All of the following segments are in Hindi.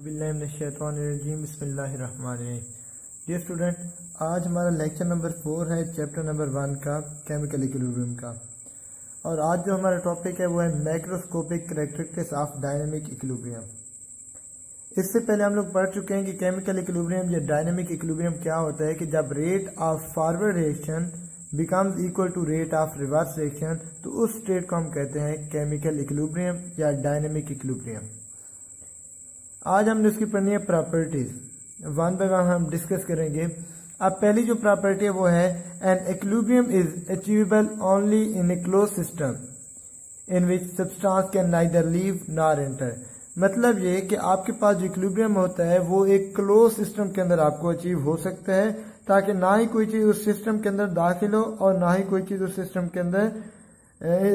बिस्मिल्लाहिर्रहमानिर्रहीम। डियर स्टूडेंट, आज हमारा लेक्चर नंबर 4 है चैप्टर नंबर 1 का केमिकल इक्विलिब्रियम का। और आज जो हमारा टॉपिक है वो है macroscopic characteristics of dynamic equilibrium. इससे पहले हम लोग पढ़ चुके हैं कि केमिकल इक्विलिब्रियम या डायनेमिक इक्विलिब्रियम क्या होता है कि जब rate of forward reaction becomes equal to rate of reverse reaction, तो उस स्टेट को हम कहते हैं केमिकल इक्विलिब्रियम या डायनेमिक इक्विलिब्रियम। आज हमने उसकी पढ़नी है प्रॉपर्टीज, वन बाय वन हम डिस्कस करेंगे। अब पहली जो प्रॉपर्टी है वो है an equilibrium is achievable only in A close system in which substance can neither leave nor enter. मतलब ये कि आपके पास जो इक्विलिब्रियम होता है वो एक क्लोज सिस्टम के अंदर आपको अचीव हो सकता है, ताकि ना ही कोई चीज उस सिस्टम के अंदर दाखिल हो और ना ही कोई चीज उस सिस्टम के अंदर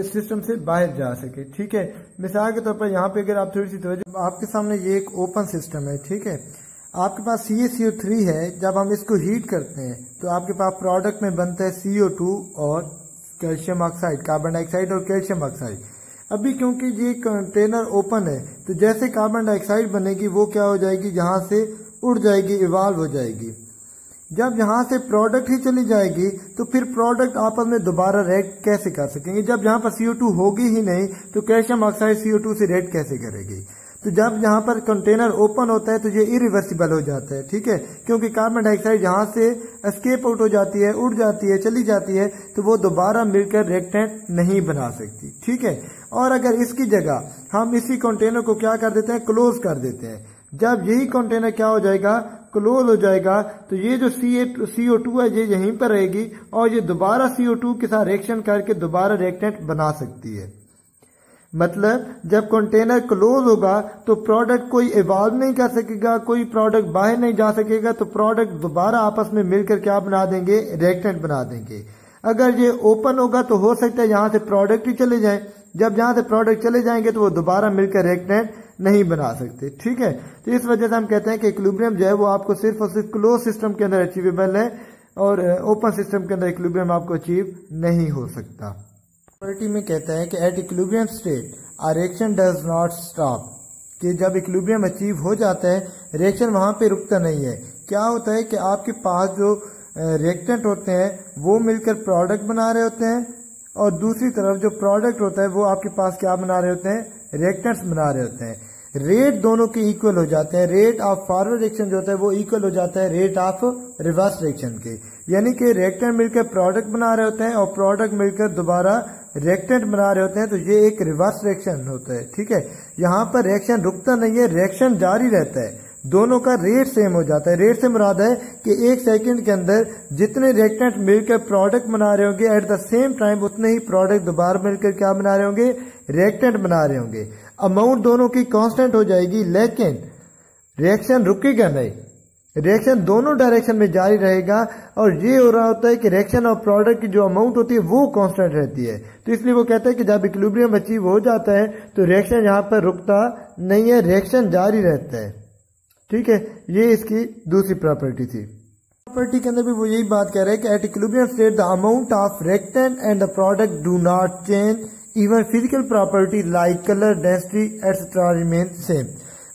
सिस्टम से बाहर जा सके। ठीक है, मिसाल के तौर पर यहाँ पे अगर आप थोड़ी सी तवज्जो, आपके सामने ये एक ओपन सिस्टम है। ठीक है, आपके पास CaCO3 है। जब हम इसको हीट करते हैं तो आपके पास प्रोडक्ट में बनता है CO2 और कैल्शियम ऑक्साइड, कार्बन डाइऑक्साइड और कैल्शियम ऑक्साइड। अभी क्योंकि ये कंटेनर ओपन है तो जैसे कार्बन डाइऑक्साइड बनेगी वो क्या हो जाएगी, यहाँ से उड़ जाएगी, इवॉल्व हो जाएगी। जब यहाँ से प्रोडक्ट ही चली जाएगी तो फिर प्रोडक्ट आपस में दोबारा रिएक्ट कैसे कर सकेंगे। जब यहाँ पर CO2 होगी ही नहीं तो कैल्शियम ऑक्साइड CO2 से रिएक्ट कैसे करेगी। तो जब यहाँ पर कंटेनर ओपन होता है तो ये इरिवर्सिबल हो जाता है। ठीक है, क्योंकि कार्बन डाइऑक्साइड यहाँ से एस्केप आउट हो जाती है, उड़ जाती है, चली जाती है, तो वो दोबारा मिलकर रिएक्टेंट नहीं बना सकती। ठीक है, और अगर इसकी जगह हम इसी कंटेनर को क्या कर देते हैं, क्लोज कर देते हैं। जब यही कंटेनर क्या हो जाएगा, क्लोज हो जाएगा, तो ये जो CO2 है ये यहीं पर रहेगी और ये दोबारा CO2 के साथ रिएक्शन करके दोबारा रिएक्टेंट बना सकती है। मतलब जब कंटेनर क्लोज होगा तो प्रोडक्ट कोई इवॉल्व नहीं कर सकेगा, कोई प्रोडक्ट बाहर नहीं जा सकेगा, तो प्रोडक्ट दोबारा आपस में मिलकर क्या बना देंगे, रिएक्टेंट बना देंगे। अगर ये ओपन होगा तो हो सकता है यहाँ से प्रोडक्ट ही चले जाए। जब यहाँ से प्रोडक्ट चले जाएंगे तो वो दोबारा मिलकर रिएक्टेंट नहीं बना सकते। ठीक है, तो इस वजह से हम कहते हैं कि इक्विलिब्रियम जो है वो आपको सिर्फ और सिर्फ क्लोज सिस्टम के अंदर अचीवेबल है और ओपन सिस्टम के अंदर इक्विलिब्रियम आपको अचीव नहीं हो सकता। प्रॉपर्टी में कहता है कि at equilibrium state a reaction does not stop, कि जब इक्विलिब्रियम अचीव हो जाता है रिएक्शन वहां पे रुकता नहीं है। क्या होता है कि आपके पास जो रिएक्टेंट होते हैं वो मिलकर प्रोडक्ट बना रहे होते हैं और दूसरी तरफ जो प्रोडक्ट होता है वो आपके पास क्या बना रहे होते हैं, रिएक्टेंट्स बना रहे होते हैं। रेट दोनों के इक्वल हो जाते हैं। रेट ऑफ फॉरवर्ड रिएक्शन जो होता है वो इक्वल हो जाता है रेट ऑफ रिवर्स रिएक्शन के, यानी कि रिएक्टेंट मिलकर प्रोडक्ट बना रहे होते हैं और प्रोडक्ट मिलकर दोबारा रिएक्टेंट बना रहे होते हैं, तो ये एक रिवर्स रिएक्शन होता है। ठीक है, यहाँ पर रिएक्शन रुकता नहीं है, रिएक्शन जारी रहता है। दोनों का रेट सेम हो जाता है। रेट से मुराद है कि एक सेकंड के अंदर जितने रिएक्टेंट मिलकर प्रोडक्ट बना रहे होंगे एट द सेम टाइम उतने ही प्रोडक्ट दोबारा मिलकर क्या बना रहे होंगे, रिएक्टेंट बना रहे होंगे। अमाउंट दोनों की कांस्टेंट हो जाएगी, लेकिन रिएक्शन रुकेगा नहीं, रिएक्शन दोनों डायरेक्शन में जारी रहेगा। और ये हो रहा होता है कि रिएक्शन और प्रोडक्ट की जो अमाउंट होती है वो कांस्टेंट रहती है। तो इसलिए वो कहता है कि जब इक्विलिब्रियम अचीव हो जाता है तो रिएक्शन यहाँ पर रुकता नहीं है, रिएक्शन जारी रहता है। ठीक है, ये इसकी दूसरी प्रॉपर्टी थी। प्रॉपर्टी के अंदर भी वो यही बात कह रहे हैं कि at equilibrium state the amount of reactant and the product do not change, even physical property like colour, density etcetera remain same.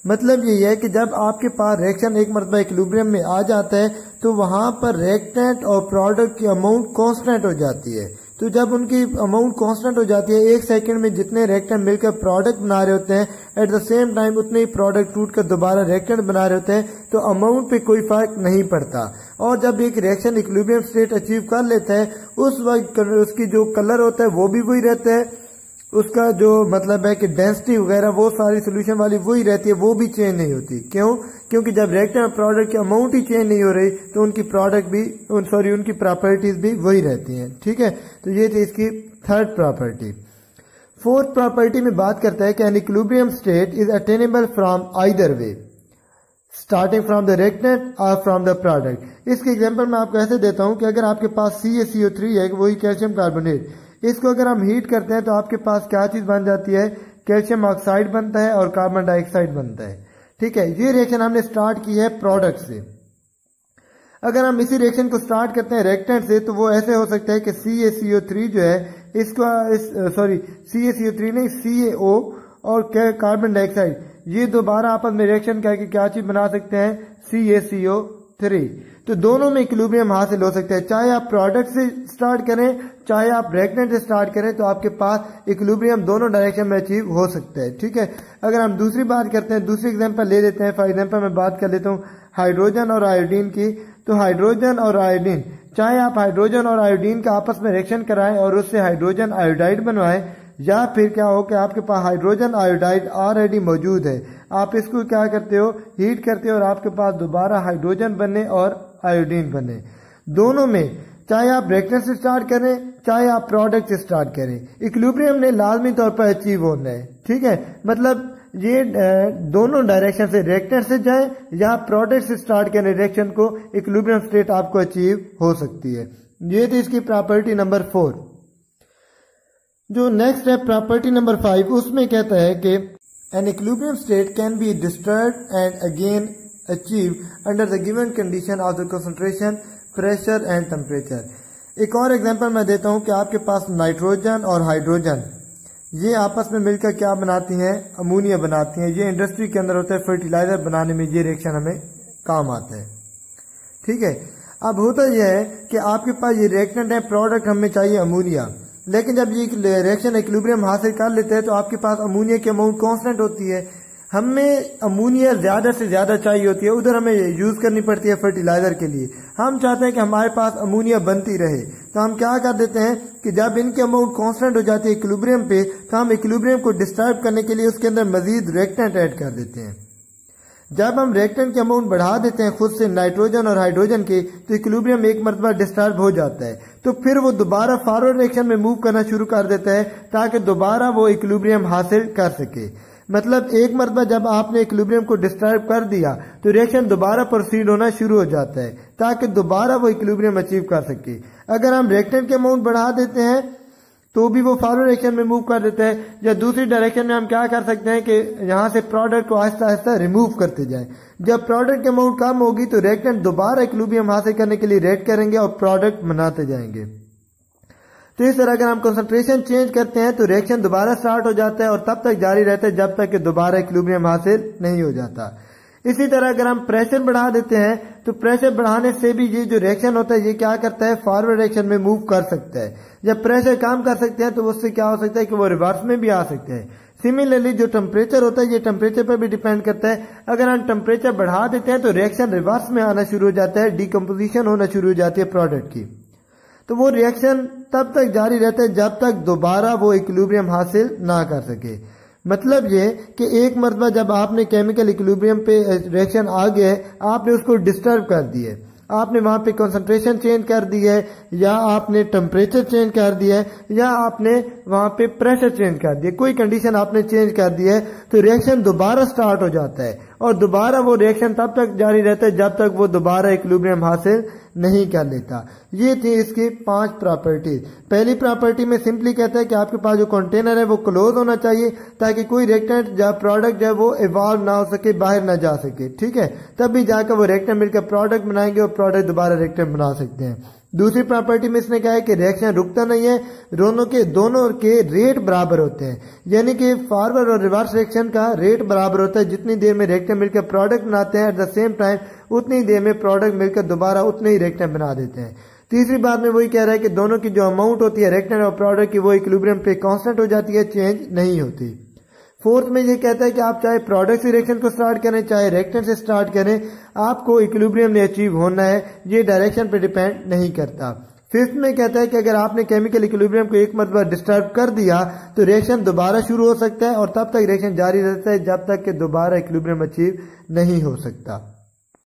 मतलब ये है कि जब आपके पास रिएक्शन एक मरतबा इक्विलिब्रियम में आ जाता है तो वहां पर रिएक्टेंट और प्रोडक्ट की अमाउंट कांस्टेंट हो जाती है। तो जब उनकी अमाउंट कांस्टेंट हो जाती है, एक सेकंड में जितने रिएक्टेंट मिलकर प्रोडक्ट बना रहे होते हैं एट द सेम टाइम उतने ही प्रोडक्ट टूट कर दोबारा रिएक्टेंट बना रहे होते हैं, तो अमाउंट पे कोई फर्क नहीं पड़ता। और जब एक रिएक्शन इक्विलिब्रियम स्टेट अचीव कर लेता है उस वक्त उसकी जो कलर होता है वो भी वही रहता है, उसका जो मतलब है कि डेंसिटी वगैरह वो सारी सोल्यूशन वाली वही रहती है, वो भी चेंज नहीं होती। क्यों? क्योंकि जब रिएक्टेंट और प्रोडक्ट की अमाउंट ही चेंज नहीं हो रही तो उनकी प्रोडक्ट भी उनकी प्रॉपर्टीज भी वही रहती हैं। ठीक है, तो ये थी इसकी थर्ड प्रॉपर्टी। फोर्थ प्रॉपर्टी में बात करता है कि an equilibrium state is attainable from either way, starting from the reactant और फ्रॉम द प्रोडक्ट। इसके एग्जांपल मैं आपको ऐसे देता हूं कि अगर आपके पास CaCO3 है, वही कैल्शियम कार्बोनेट, इसको अगर हम हीट करते हैं तो आपके पास क्या चीज बन जाती है, कैल्शियम ऑक्साइड बनता है और कार्बन डाइऑक्साइड बनता है। ठीक है, ये रिएक्शन हमने स्टार्ट की है प्रोडक्ट से। अगर हम इसी रिएक्शन को स्टार्ट करते हैं रिएक्टेंट से तो वो ऐसे हो सकता है कि CaCO3 जो है इसका CaCO3 नहीं CaO और कार्बन डाइऑक्साइड ये दोबारा आपस में रिएक्शन करके क्या चीज बना सकते हैं, CaCO3। तो दोनों में इक्विलिब्रियम हासिल हो सकता है, चाहे आप प्रोडक्ट से स्टार्ट करें चाहे आप रिएक्टेंट से स्टार्ट करें, तो आपके पास इक्विलिब्रियम दोनों डायरेक्शन में अचीव हो सकता है। ठीक है, अगर हम दूसरी बात करते हैं, दूसरी एग्जांपल ले लेते हैं। फॉर एग्जांपल मैं बात कर लेता हूँ हाइड्रोजन और आयोडीन की। तो हाइड्रोजन और आयोडीन, चाहे आप हाइड्रोजन और आयोडीन का आपस में रिएक्शन कराएं और उससे हाइड्रोजन आयोडाइड बनवाएं, या फिर क्या हो कि आपके पास हाइड्रोजन आयोडाइड ऑलरेडी मौजूद है, आप इसको क्या करते हो, हीट करते हो और आपके पास दोबारा हाइड्रोजन बने और आयोडीन बने। दोनों में चाहे आप रिएक्टेंट से स्टार्ट करें चाहे आप प्रोडक्ट से स्टार्ट करें, इक्विलिब्रियम ने लाजमी तौर पर अचीव होना है। ठीक है, मतलब ये दोनों डायरेक्शन से, रिएक्टेंट से जाए या प्रोडक्ट से स्टार्ट करें रिएक्शन को, इक्विलिब्रियम स्टेट आपको अचीव हो सकती है। ये थी इसकी प्रॉपर्टी नंबर 4। जो नेक्स्ट है प्रॉपर्टी नंबर 5, उसमें कहता है कि an equilibrium state can be disturbed and again achieve under the given condition of the concentration, pressure and temperature. एक और एग्जांपल मैं देता हूं कि आपके पास नाइट्रोजन और हाइड्रोजन ये आपस में मिलकर क्या बनाती हैं, अमोनिया बनाती हैं। ये इंडस्ट्री के अंदर होता है, फर्टिलाइजर बनाने में ये रिएक्शन हमें काम आता है। ठीक है, अब होता यह है कि आपके पास ये रिएक्टेंट है, प्रोडक्ट हमें चाहिए अमोनिया, लेकिन जब ये रिएक्शन इक्विलिब्रियम हासिल कर लेते हैं तो आपके पास अमोनिया की अमाउंट कांस्टेंट होती है। हमें अमोनिया ज्यादा से ज्यादा चाहिए होती है, उधर हमें यूज करनी पड़ती है फर्टिलाइजर के लिए। हम चाहते हैं कि हमारे पास अमोनिया बनती रहे, तो हम क्या कर देते हैं कि जब इनकी अमाउंट कांस्टेंट हो जाती है इक्विलिब्रियम पे, तो हम इक्विलिब्रियम को डिस्टर्ब करने के लिए उसके अंदर मजीद रिएक्टेंट ऐड कर देते हैं। जब हम रिएक्टेंट की अमाउंट बढ़ा देते हैं खुद से नाइट्रोजन और हाइड्रोजन के, तो इक्विलिब्रियम एक मरतबा डिस्टर्ब हो जाता है, तो फिर वो दोबारा फॉरवर्ड रिएक्शन में मूव करना शुरू कर देता है ताकि दोबारा वो इक्विलिब्रियम हासिल कर सके। मतलब एक मरतबा जब आपने इक्विलिब्रियम को डिस्टर्ब कर दिया तो रिएक्शन दोबारा प्रोसीड होना शुरू हो जाता है ताकि दोबारा वो इक्विलिब्रियम अचीव कर सके। अगर हम रिएक्टेंट की अमाउंट बढ़ा देते हैं तो भी वो फॉरवर्ड डायरेक्शन में मूव कर देता है, या दूसरी डायरेक्शन में हम क्या कर सकते हैं कि यहाँ से प्रोडक्ट को आहिस्ता आहिस्ता रिमूव करते जाएं। जब प्रोडक्ट की अमाउंट कम होगी तो रिएक्टेंट दोबारा इक्विलिब्रियम हासिल करने के लिए रिएक्ट करेंगे और प्रोडक्ट बनाते जाएंगे। तो इस तरह अगर हम कंसंट्रेशन चेंज करते हैं तो रिएक्शन दोबारा स्टार्ट हो जाता है और तब तक जारी रहता है जब तक कि दोबारा इक्विलिब्रियम हासिल नहीं हो जाता। इसी तरह अगर हम प्रेशर बढ़ा देते हैं तो प्रेशर बढ़ाने से भी ये जो रिएक्शन होता है ये क्या करता है, फॉरवर्ड डायरेक्शन में मूव कर सकता है। जब प्रेशर कम कर सकते हैं तो उससे क्या हो सकता है कि वो रिवर्स में भी आ सकते हैं। सिमिलरली जो टेम्परेचर होता है ये टेम्परेचर पर भी डिपेंड करता है। अगर हम टेम्परेचर बढ़ा देते हैं तो रिएक्शन रिवर्स में आना शुरू हो जाता है, डिकम्पोजिशन होना शुरू हो जाती है प्रोडक्ट की। तो वो रिएक्शन तब तक जारी रहता है जब तक दोबारा वो इक्विलिब्रियम हासिल ना कर सके। मतलब ये कि एक मरतबा जब आपने केमिकल इक्विलिब्रियम पे रिएक्शन आ गया है, आपने उसको डिस्टर्ब कर दिया है, आपने वहां पे कंसंट्रेशन चेंज कर दी है, या आपने टेम्परेचर चेंज कर दिया है, या आपने वहां पे प्रेशर चेंज कर दिया, कोई कंडीशन आपने चेंज कर दी है, तो रिएक्शन दोबारा स्टार्ट हो जाता है और दोबारा वो रिएक्शन तब तक जारी रहता है जब तक वो दोबारा इक्विलिब्रियम हासिल नहीं कर लेता। ये थी इसकी 5 प्रॉपर्टीज। पहली प्रॉपर्टी में सिंपली कहता है कि आपके पास जो कंटेनर है वो क्लोज होना चाहिए ताकि कोई रिएक्टेंट या प्रोडक्ट है वो इवॉल्व ना हो सके, बाहर ना जा सके। ठीक है, तब भी जाकर वो रिएक्टेंट मिलकर प्रोडक्ट बनाएंगे और प्रोडक्ट दोबारा रिएक्टेंट बना सकते हैं। दूसरी प्रॉपर्टी में इसने कहा है कि रिएक्शन रुकता नहीं है, दोनों के रेट बराबर होते हैं, यानी कि फॉरवर्ड और रिवर्स रिएक्शन का रेट बराबर होता है। जितनी देर में रिएक्टेंट मिलकर प्रोडक्ट बनाते हैं एट द सेम टाइम उतनी देर में प्रोडक्ट मिलकर दोबारा उतने ही रिएक्टेंट बना देते हैं। तीसरी बात में वही कह रहा है कि दोनों की जो अमाउंट होती है रिएक्टेंट और प्रोडक्ट की वो इक्विलिब्रियम पे कांस्टेंट हो जाती है, चेंज नहीं होती। फोर्थ में ये कहता है कि आप चाहे प्रोडक्ट से रिएक्शन को स्टार्ट करें चाहे रिएक्टेंट से स्टार्ट करें, आपको इक्विलिब्रियम ने अचीव होना है, ये डायरेक्शन पे डिपेंड नहीं करता। फिफ्थ में कहता है कि अगर आपने केमिकल इक्विलिब्रियम को एक मरतबा डिस्टर्ब कर दिया तो रिएक्शन दोबारा शुरू हो सकता है और तब तक रिएक्शन जारी रहता है जब तक कि दोबारा इक्विलिब्रियम अचीव नहीं हो सकता।